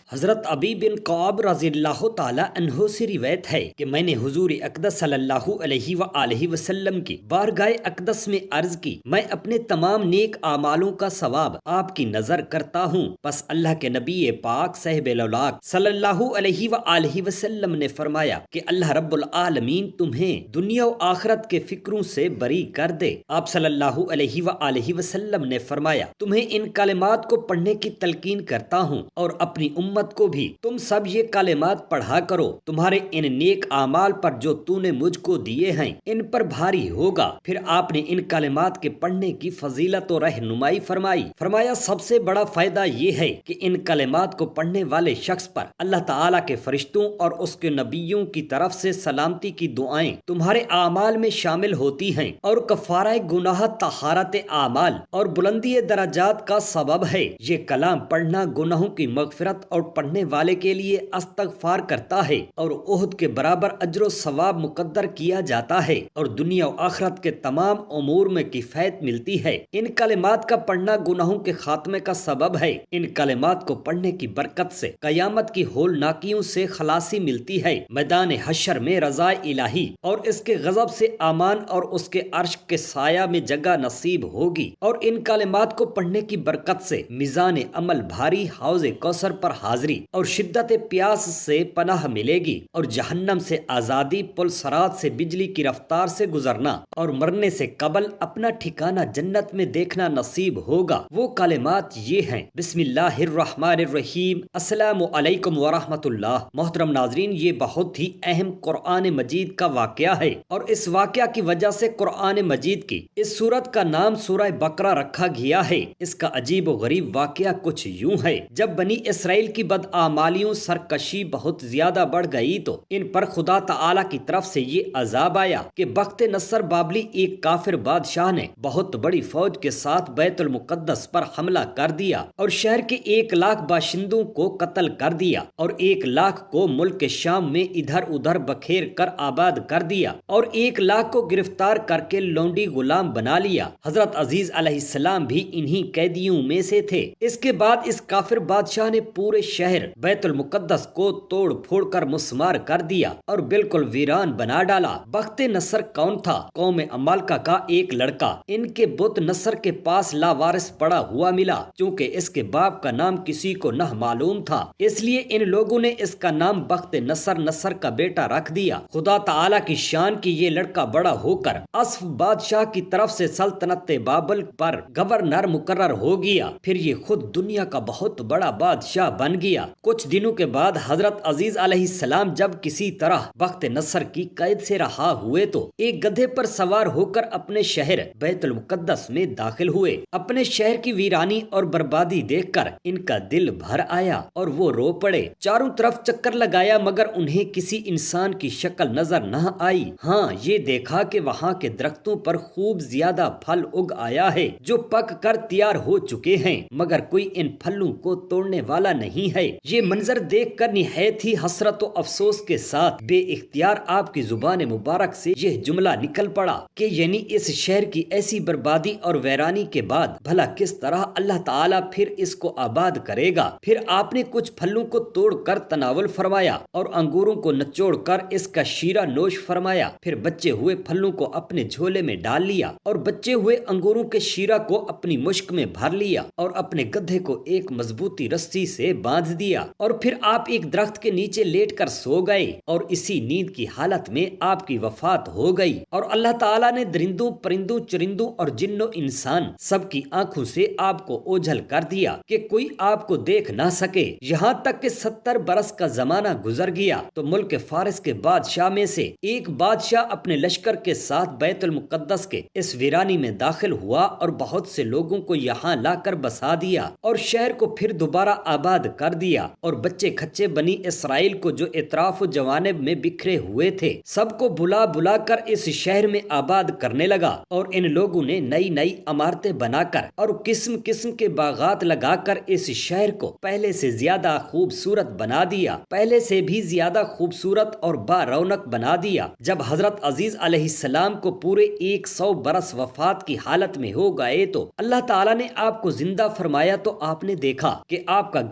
حضرت ابی بن کعب رضی اللہ تعالی عنہ سے روایت ہے کہ میں نے حضور اقدس صلی اللہ علیہ وآلہ وسلم کی بارگاہ اقدس میں عرض کی، میں اپنے تمام نیک اعمالوں کا ثواب آپ کی نظر کرتا ہوں۔ پس اللہ کے نبی پاک صاحب الاولاق صلی اللہ علیہ وآلہ وسلم نے فرمایا کہ اللہ رب العالمین تمہیں دنیا و آخرت کے فکروں سے بری کر دے۔ آپ صلی اللہ علیہ وآلہ وسلم نے فرمایا، تمہیں ان کلمات کو پڑھنے کی تلقین کرتا ہوں اور اپنی امت کو بھی تم سب یہ کلمات پڑھا کرو، تمہارے ان نیک اعمال پر جو تو نے مجھ کو دیے ہیں ان پر بھاری ہوگا۔ پھر آپ نے ان کلمات کے پڑھنے کی فضیلت و رہنمائی فرمایا سب سے بڑا فائدہ یہ ہے کہ ان کلمات کو پڑھنے والے شخص پر اللہ تعالیٰ کے فرشتوں اور اس کے نبیوں کی طرف سے سلامتی کی دعائیں تمہارے اعمال میں شامل ہوتی ہیں اور کفارہ گناہ، طہارت اعمال اور بلندی درجات کا سبب ہے۔ یہ کلام پڑھنا گناہوں کی مغفرت اور پڑھنے والے کے لیے استغفار کرتا ہے اور احد کے برابر اجر و ثواب مقدر کیا جاتا ہے اور دنیا و آخرت کے تمام امور میں کفایت ملتی ہے۔ ان کلمات کا پڑھنا گناہوں کے خاتمے کا سبب ہے۔ ان کلمات کو پڑھنے کی برکت سے قیامت کی ہولناکیوں سے خلاصی ملتی ہے، میدان حشر میں رضا الہی اور اس کے غضب سے امان اور اس کے عرش کے سایہ میں جگہ نصیب ہوگی، اور ان کلمات کو پڑھنے کی برکت سے میزان عمل بھاری، حوض کوثر پر حاضری اور شدت پیاس سے پناہ ملے گی، اور جہنم سے آزادی، پل صراط سے بجلی کی رفتار سے گزرنا اور مرنے سے قبل اپنا ٹھکانہ جنت میں دیکھنا نصیب ہوگا۔ وہ کلمات یہ ہیں: بسم اللہ الرحمن الرحیم، السلام علیکم ورحمۃ اللہ۔ محترم ناظرین، یہ بہت ہی اہم قرآن مجید کا واقعہ ہے، اور اس واقعہ کی وجہ سے قرآن مجید کی اس سورت کا نام سورہ بقرہ رکھا گیا ہے۔ اس کا عجیب و غریب واقعہ کچھ یوں ہے: جب بنی اسرائیل کی بدعمالیوں، سرکشی بہت زیادہ بڑھ گئی تو ان پر خدا تعالی کی طرف سے یہ عذاب آیا کہ بخت نصر بابلی، ایک کافر بادشاہ نے بہت بڑی فوج کے ساتھ بیت المقدس پر حملہ کر دیا اور شہر کے 1,00,000 باشندوں کو قتل کر دیا اور 1,00,000 کو ملک شام میں ادھر ادھر بکھیر کر آباد کر دیا اور 1,00,000 کو گرفتار کر کے لونڈی غلام بنا لیا۔ حضرت عزیز علیہ السلام بھی انہی قیدیوں میں سے تھے۔ اس کے بعد اس کافر بادشاہ نے پورے شہر بیت المقدس کو توڑ پھوڑ کر مسمار کر دیا اور بالکل ویران بنا ڈالا۔ بخت نصر کون تھا؟ قوم عمالقہ کا ایک لڑکا۔ ان کے بت نصر کے پاس لاوارث پڑا ہوا ملا، چونکہ اس کے باپ کا نام کسی کو نہ معلوم تھا، اس لیے ان لوگوں نے اس کا نام بخت نصر کا بیٹا رکھ دیا۔ خدا تعالی کی شان کی یہ لڑکا بڑا ہو کر اسف بادشاہ کی طرف سے سلطنت بابل پر گورنر مقرر ہو گیا۔ پھر یہ خود دنیا کا بہت بڑا بادشاہ بن گیا۔ کچھ دنوں کے بعد حضرت عزیز علیہ السلام جب کسی طرح بخت نصر کی قید سے رہا ہوئے تو ایک گدھے پر سوار ہو کر اپنے شہر بیت المقدس میں داخل ہوئے۔ اپنے شہر کی ویرانی اور بربادی دیکھ کر ان کا دل بھر آیا اور وہ رو پڑے۔ چاروں طرف چکر لگایا مگر انہیں کسی انسان کی شکل نظر نہ آئی۔ ہاں، یہ دیکھا کہ وہاں کے درختوں پر خوب زیادہ پھل اگ آیا ہے جو پک کر تیار ہو چکے ہیں، مگر کوئی ان پھلوں کو توڑنے والا نہیں ہے۔ یہ منظر دیکھ کر نہایت ہی حسرت و افسوس کے ساتھ بے اختیار آپ کی زبان مبارک سے یہ جملہ نکل پڑا کہ یعنی اس شہر کی ایسی بربادی اور ویرانی کے بعد بھلا کس طرح اللہ تعالیٰ پھر اس کو آباد کرے گا۔ پھر آپ نے کچھ پھلوں کو توڑ کر تناول فرمایا اور انگوروں کو نچوڑ کر اس کا شیرہ نوش فرمایا۔ پھر بچے ہوئے پھلوں کو اپنے جھولے میں ڈال لیا اور بچے ہوئے انگوروں کے شیرہ کو اپنی مشک میں بھر لیا اور اپنے گدھے کو ایک مضبوطی رسی سے باندھ دیا، اور پھر آپ ایک درخت کے نیچے لیٹ کر سو گئے اور اسی نیند کی حالت میں آپ کی وفات ہو گئی۔ اور اللہ تعالیٰ نے درندوں، پرندوں، چرندوں اور جن و انسان سب کی آنکھوں سے آپ کو اوجھل کر دیا کہ کوئی آپ کو دیکھ نہ سکے، یہاں تک کہ 70 برس کا زمانہ گزر گیا تو ملک فارس کے بادشاہ میں سے ایک بادشاہ اپنے لشکر کے ساتھ بیت المقدس کے اس ویرانی میں داخل ہوا اور بہت سے لوگوں کو یہاں لا کر بسا دیا اور شہر کو پھر دوبارہ آباد کر دیا، اور بچے کچے بنی اسرائیل کو جو اطراف و جوانب میں بکھرے ہوئے تھے سب کو بلا بلا کر اس شہر میں آباد کرنے لگا، اور ان لوگوں نے نئی نئی عمارتیں بنا کر اور قسم قسم کے باغات لگا کر اس شہر کو پہلے سے زیادہ خوبصورت بنا دیا، پہلے سے بھی زیادہ خوبصورت اور با رونق بنا دیا۔ جب حضرت عزیز علیہ السلام کو پورے 100 برس وفات کی حالت میں ہو گئے تو اللہ تعالیٰ نے آپ کو زندہ فرمایا تو آپ نے دیکھا کہ آپ کا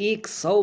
100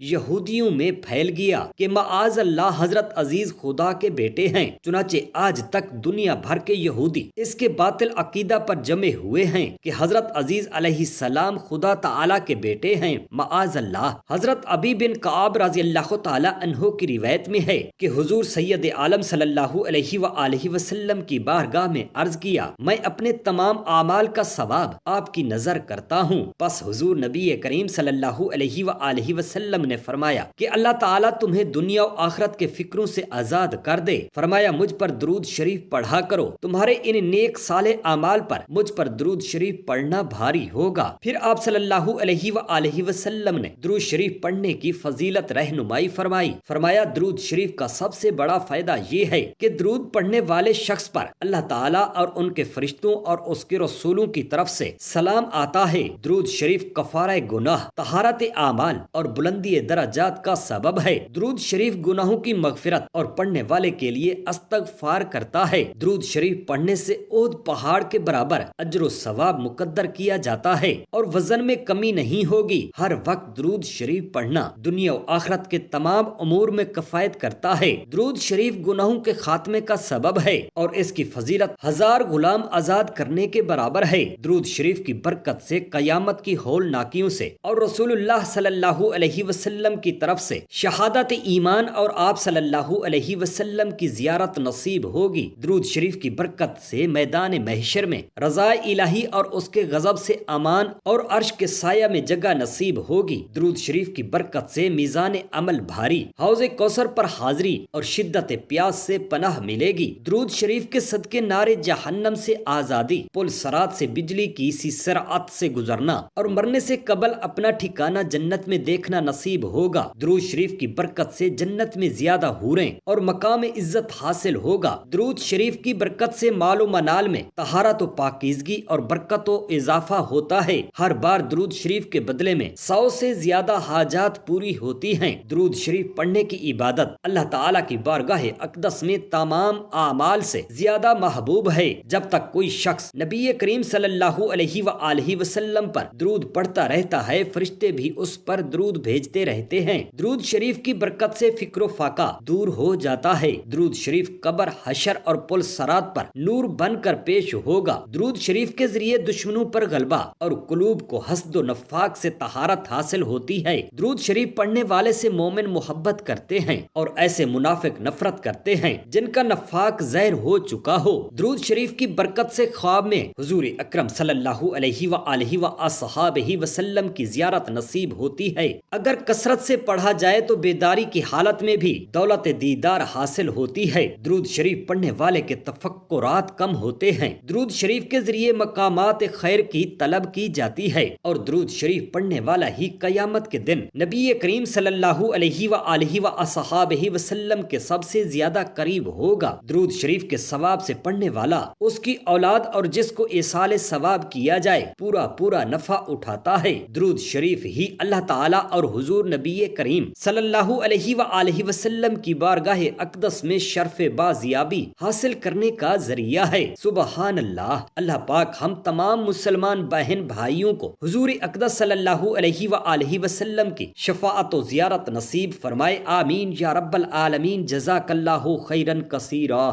یہودیوں میں پھیل گیا کہ معاذ اللہ حضرت عزیز خدا کے بیٹے ہیں۔ چنانچہ آج تک دنیا بھر کے یہودی اس کے باطل عقیدہ پر جمے ہوئے ہیں کہ حضرت عزیز علیہ السلام خدا تعالی کے بیٹے ہیں، معاذ اللہ۔ حضرت ابی بن کعب رضی اللہ تعالی عنہ کی روایت میں ہے کہ حضور سید عالم صلی اللہ علیہ وآلہ وسلم کی بارگاہ میں عرض کیا، میں اپنے تمام اعمال کا ثواب آپ کی نظر کرتا ہوں۔ پس حضور نبی کریم صلی اللہ علیہ وآلہ وسلم نے فرمایا کہ اللہ تعالیٰ تمہیں دنیا و آخرت کے فکروں سے آزاد کر دے۔ فرمایا مجھ پر درود شریف پڑھا کرو، تمہارے ان نیک صالح اعمال پر مجھ پر درود شریف پڑھنا بھاری ہوگا۔ پھر آپ صلی اللہ علیہ وآلہ وسلم نے درود شریف پڑھنے کی فضیلت رہنمائی فرمائی۔ فرمایا درود شریف کا سب سے بڑا فائدہ یہ ہے کہ درود پڑھنے والے شخص پر اللہ تعالیٰ اور ان کے فرشتوں اور اس کے رسولوں کی طرف سے سلام آتا ہے۔ درود شریف کفارہ گناہ، طہارت اعمال اور بلندی درجات کا سبب ہے۔ درود شریف گناہوں کی مغفرت اور پڑھنے والے کے لیے استغفار کرتا ہے۔ درود شریف پڑھنے سے احد پہاڑ کے برابر اجر و ثواب مقدر کیا جاتا ہے اور وزن میں کمی نہیں ہوگی۔ ہر وقت درود شریف پڑھنا دنیا و آخرت کے تمام امور میں کفایت کرتا ہے۔ درود شریف گناہوں کے خاتمے کا سبب ہے اور اس کی فضیلت 1000 غلام آزاد کرنے کے برابر ہے۔ درود شریف کی برکت سے قیامت کی ہولناکیوں سے اور رسول اللہ صلی اللہ علیہ وسلم کی طرف سے شہادت ایمان اور آپ صلی اللہ علیہ وسلم کی زیارت نصیب ہوگی۔ درود شریف کی برکت سے میدان محشر میں رضا الہی اور اس کے غضب سے امان اور عرش کے سایہ میں جگہ نصیب ہوگی۔ درود شریف کی برکت سے میزان عمل بھاری، حوض کوثر پر حاضری اور شدت پیاس سے پناہ ملے گی۔ درود شریف کے صدقے نار جہنم سے آزادی، پل صراط سے بجلی کی سی سرعت سے گزرنا اور مرنے سے قبل اپنا ٹھکانہ جنت میں دیکھنا نصیب ہوگا۔ درود شریف کی برکت سے جنت میں زیادہ حوریں اور مقام عزت حاصل ہوگا۔ درود شریف کی برکت سے مال و منال میں طہارت و پاکیزگی اور برکت و اضافہ ہوتا ہے۔ ہر بار درود شریف کے بدلے میں 100 سے زیادہ حاجات پوری ہوتی ہیں۔ درود شریف پڑھنے کی عبادت اللہ تعالیٰ کی بارگاہ اقدس میں تمام اعمال سے زیادہ محبوب ہے۔ جب تک کوئی شخص نبی کریم صلی اللہ علیہ وآلہ وسلم پر درود پڑھتا رہتا ہے، فرشتے بھی اس پر درود بھیجتے رہتے ہیں۔ درود شریف کی برکت سے فکر و فاقہ دور ہو جاتا ہے۔ درود شریف قبر، حشر اور پل صراط پر نور بن کر پیش ہوگا۔ درود شریف کے ذریعے دشمنوں پر غلبہ اور قلوب کو حسد و نفاق سے طہارت حاصل ہوتی ہے۔ درود شریف پڑھنے والے سے مومن محبت کرتے ہیں اور ایسے منافق نفرت کرتے ہیں جن کا نفاق زہر ہو چکا ہو۔ درود شریف کی برکت سے خواب میں حضور اکرم صلی اللہ علیہ وآلہ وصحبہ وسلم کی زیارت نصیب ہوتی ہے۔ اگر کثرت سے پڑھا جائے تو بیداری کی حالت میں بھی دولت دیدار حاصل ہوتی ہے۔ درود شریف پڑھنے والے کے تفکرات کم ہوتے ہیں۔ درود شریف کے ذریعے مقامات خیر کی طلب کی جاتی ہے اور درود شریف پڑھنے والا ہی قیامت کے دن نبی کریم صلی اللہ علیہ وآلہ وصحبہ وسلم کے سب سے زیادہ قریب ہوگا۔ درود شریف کے ثواب سے پڑھنے والا، اس کی اولاد اور جس کو ایصال ثواب کیا جائے، پورا نفع اٹھاتا ہے۔ درود شریف ہی اللہ تعالیٰ اور حضور نبی کریم صلی اللہ علیہ وآلہ وسلم کی بارگاہ اقدس میں شرف بازیابی حاصل کرنے کا ذریعہ ہے۔ سبحان اللہ۔ اللہ پاک ہم تمام مسلمان بہن بھائیوں کو حضور اقدس صلی اللہ علیہ وآلہ وسلم کی شفاعت و زیارت نصیب فرمائے، آمین یا رب العالمین۔ جزاک اللہ خیرا کثیرا۔